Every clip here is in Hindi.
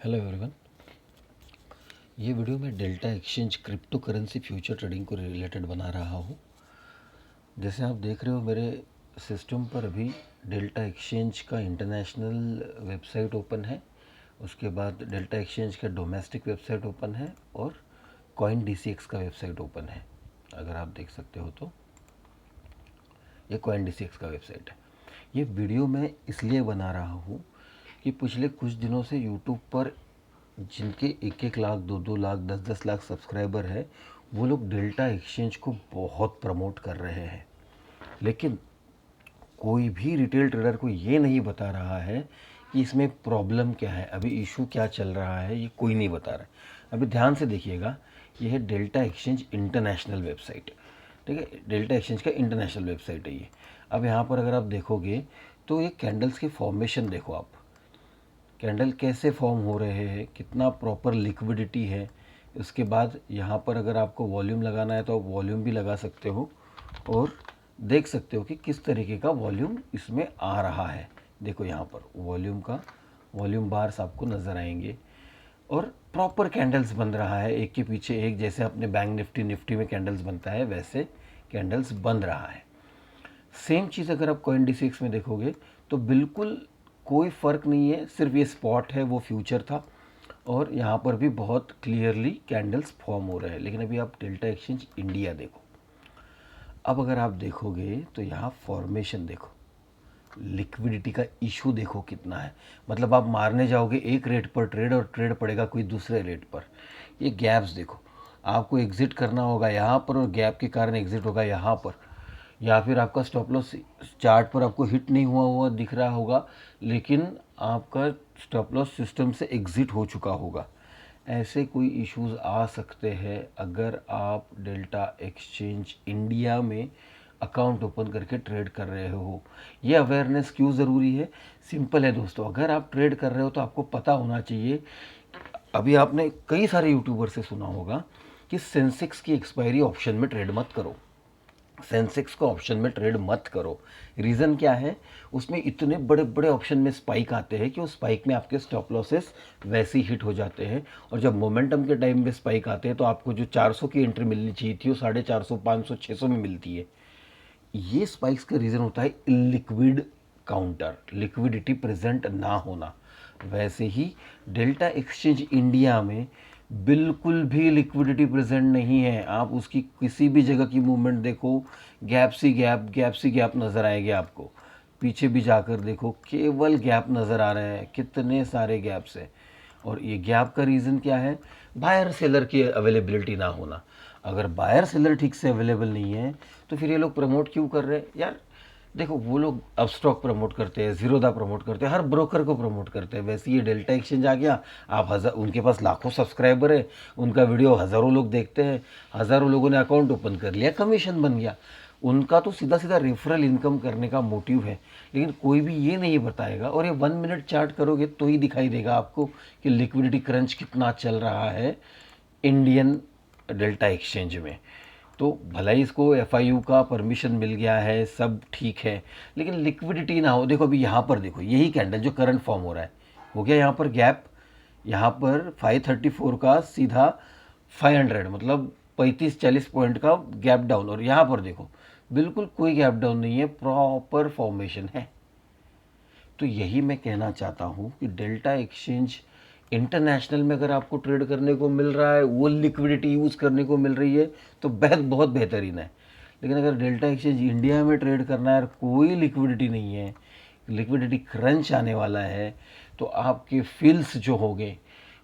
Hello everyone. ये वीडियो मैं delta exchange crypto currency future trading को रिलेटेड बना रहा हूँ। जैसे आप देख रहे हो मेरे सिस्टम पर अभी डेल्टा एक्सचेंज का इंटरनेशनल वेबसाइट ओपन है, उसके बाद डेल्टा एक्सचेंज का डोमेस्टिक वेबसाइट ओपन है और कॉइन DCX का वेबसाइट ओपन है। अगर आप देख सकते हो तो ये कॉइन DCX का वेबसाइट है। ये वीडियो मैं इसलिए बना रहा हूँ कि पिछले कुछ दिनों से यूट्यूब पर जिनके 1-1 लाख 2-2 लाख 10-10 लाख सब्सक्राइबर है, वो लोग डेल्टा एक्सचेंज को बहुत प्रमोट कर रहे हैं, लेकिन कोई भी रिटेल ट्रेडर को ये नहीं बता रहा है कि इसमें प्रॉब्लम क्या है, अभी इशू क्या चल रहा है, ये कोई नहीं बता रहा है। अभी ध्यान से देखिएगा, ये है डेल्टा एक्सचेंज इंटरनेशनल वेबसाइट। ठीक है, डेल्टा एक्सचेंज का इंटरनेशनल वेबसाइट है ये। अब यहाँ पर अगर आप देखोगे तो ये कैंडल्स के फॉर्मेशन देखो आप, कैंडल कैसे फॉर्म हो रहे हैं, कितना प्रॉपर लिक्विडिटी है। उसके बाद यहाँ पर अगर आपको वॉल्यूम लगाना है तो आप वॉल्यूम भी लगा सकते हो और देख सकते हो कि किस तरीके का वॉल्यूम इसमें आ रहा है। देखो यहाँ पर वॉल्यूम का वॉल्यूम बार्स आपको नज़र आएंगे और प्रॉपर कैंडल्स बन रहा है, एक के पीछे एक। जैसे अपने बैंक निफ्टी में कैंडल्स बनता है वैसे कैंडल्स बन रहा है। सेम चीज़ अगर आप कॉइन DCX में देखोगे तो बिल्कुल कोई फ़र्क नहीं है, सिर्फ ये स्पॉट है वो फ्यूचर था और यहाँ पर भी बहुत क्लियरली कैंडल्स फॉर्म हो रहे हैं। लेकिन अभी आप डेल्टा एक्सचेंज इंडिया देखो, अब अगर आप देखोगे तो यहाँ फॉर्मेशन देखो, लिक्विडिटी का इशू देखो कितना है। मतलब आप मारने जाओगे एक रेट पर ट्रेड और ट्रेड पड़ेगा कोई दूसरे रेट पर। ये गैप्स देखो, आपको एग्ज़िट करना होगा यहाँ पर और गैप के कारण एग्ज़िट होगा यहाँ पर, या फिर आपका स्टॉप लॉस चार्ट पर आपको हिट नहीं हुआ हुआ दिख रहा होगा, लेकिन आपका स्टॉप लॉस सिस्टम से एग्ज़िट हो चुका होगा। ऐसे कोई इश्यूज आ सकते हैं अगर आप डेल्टा एक्सचेंज इंडिया में अकाउंट ओपन करके ट्रेड कर रहे हो। ये अवेयरनेस क्यों ज़रूरी है? सिंपल है दोस्तों, अगर आप ट्रेड कर रहे हो तो आपको पता होना चाहिए। अभी आपने कई सारे यूट्यूबर से सुना होगा कि सेंसेक्स की एक्सपायरी ऑप्शन में ट्रेड मत करो, सेंसेक्स को ऑप्शन में ट्रेड मत करो। रीज़न क्या है? उसमें इतने बड़े बड़े ऑप्शन में स्पाइक आते हैं कि उस स्पाइक में आपके स्टॉप लॉसेस वैसे ही हिट हो जाते हैं और जब मोमेंटम के टाइम में स्पाइक आते हैं तो आपको जो 400 की एंट्री मिलनी चाहिए थी वो 450, 500, 600 में मिलती है। ये स्पाइक्स का रीज़न होता है इलिक्विड काउंटर, लिक्विडिटी प्रेजेंट ना होना। वैसे ही डेल्टा एक्सचेंज इंडिया में बिल्कुल भी लिक्विडिटी प्रेजेंट नहीं है। आप उसकी किसी भी जगह की मूवमेंट देखो, गैप सी गैप, गैप सी गैप नज़र आएगी आपको। पीछे भी जाकर देखो, केवल गैप नज़र आ रहे हैं, कितने सारे गैप्स हैं। और ये गैप का रीज़न क्या है? बायर सेलर की अवेलेबिलिटी ना होना। अगर बायर सेलर ठीक से अवेलेबल नहीं है तो फिर ये लोग प्रमोट क्यों कर रहे हैं यार? देखो, वो लोग अपस्टॉक प्रमोट करते हैं, ज़ीरोदा प्रमोट करते हैं, हर ब्रोकर को प्रमोट करते हैं। वैसे ये डेल्टा एक्सचेंज आ गया, आप उनके पास लाखों सब्सक्राइबर है, उनका वीडियो हज़ारों लोग देखते हैं, हज़ारों लोगों ने अकाउंट ओपन कर लिया, कमीशन बन गया। उनका तो सीधा सीधा रेफरल इनकम करने का मोटिव है। लेकिन कोई भी ये नहीं बताएगा, और ये 1 मिनट चार्ट करोगे तो ही दिखाई देगा आपको कि लिक्विडिटी क्रंच कितना चल रहा है इंडियन डेल्टा एक्सचेंज में। तो भला ही इसको FIU का परमिशन मिल गया है, सब ठीक है, लेकिन लिक्विडिटी ना हो। देखो अभी यहाँ पर देखो, यही कैंडल जो करंट फॉर्म हो रहा है, हो गया यहाँ पर गैप, यहाँ पर 534 का सीधा 500, मतलब 35-40 पॉइंट का गैप डाउन। और यहाँ पर देखो बिल्कुल कोई गैप डाउन नहीं है, प्रॉपर फॉर्मेशन है। तो यही मैं कहना चाहता हूँ कि डेल्टा एक्सचेंज इंटरनेशनल में अगर आपको ट्रेड करने को मिल रहा है, वो लिक्विडिटी यूज़ करने को मिल रही है तो बहुत बेहतरीन है। लेकिन अगर डेल्टा एक्सचेंज इंडिया में ट्रेड करना है और कोई लिक्विडिटी नहीं है, लिक्विडिटी क्रंच आने वाला है, तो आपके फील्स जो होंगे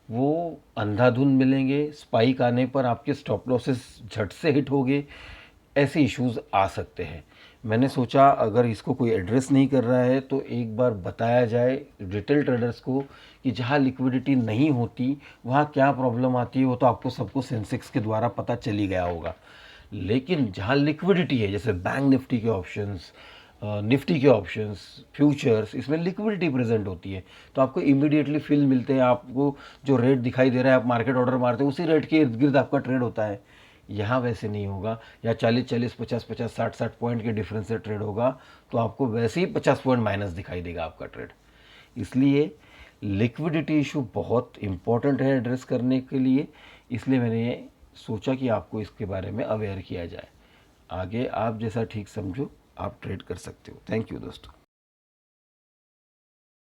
वो अंधाधुंध मिलेंगे। स्पाइक आने पर आपके स्टॉप लॉसेस झट से हिट होंगे, ऐसे इश्यूज आ सकते हैं। मैंने सोचा अगर इसको कोई एड्रेस नहीं कर रहा है तो एक बार बताया जाए रिटेल ट्रेडर्स को कि जहाँ लिक्विडिटी नहीं होती वहाँ क्या प्रॉब्लम आती है। वो तो आपको सबको सेंसेक्स के द्वारा पता चल ही गया होगा, लेकिन जहाँ लिक्विडिटी है, जैसे बैंक निफ्टी के ऑप्शंस, निफ्टी के ऑप्शंस, फ्यूचर्स, इसमें लिक्विडिटी प्रेजेंट होती है तो आपको इमीडिएटली फील मिलते हैं। आपको जो रेट दिखाई दे रहा है, आप मार्केट ऑर्डर मारते हैं, उसी रेट के इर्द गिर्द आपका ट्रेड होता है। यहाँ वैसे नहीं होगा, या 40-40, 50-50, 60-60 पॉइंट के डिफरेंस से ट्रेड होगा तो आपको वैसे ही 50 पॉइंट माइनस दिखाई देगा आपका ट्रेड। इसलिए लिक्विडिटी इशू बहुत इम्पॉर्टेंट है एड्रेस करने के लिए, इसलिए मैंने सोचा कि आपको इसके बारे में अवेयर किया जाए। आगे आप जैसा ठीक समझो आप ट्रेड कर सकते हो। थैंक यू दोस्तों।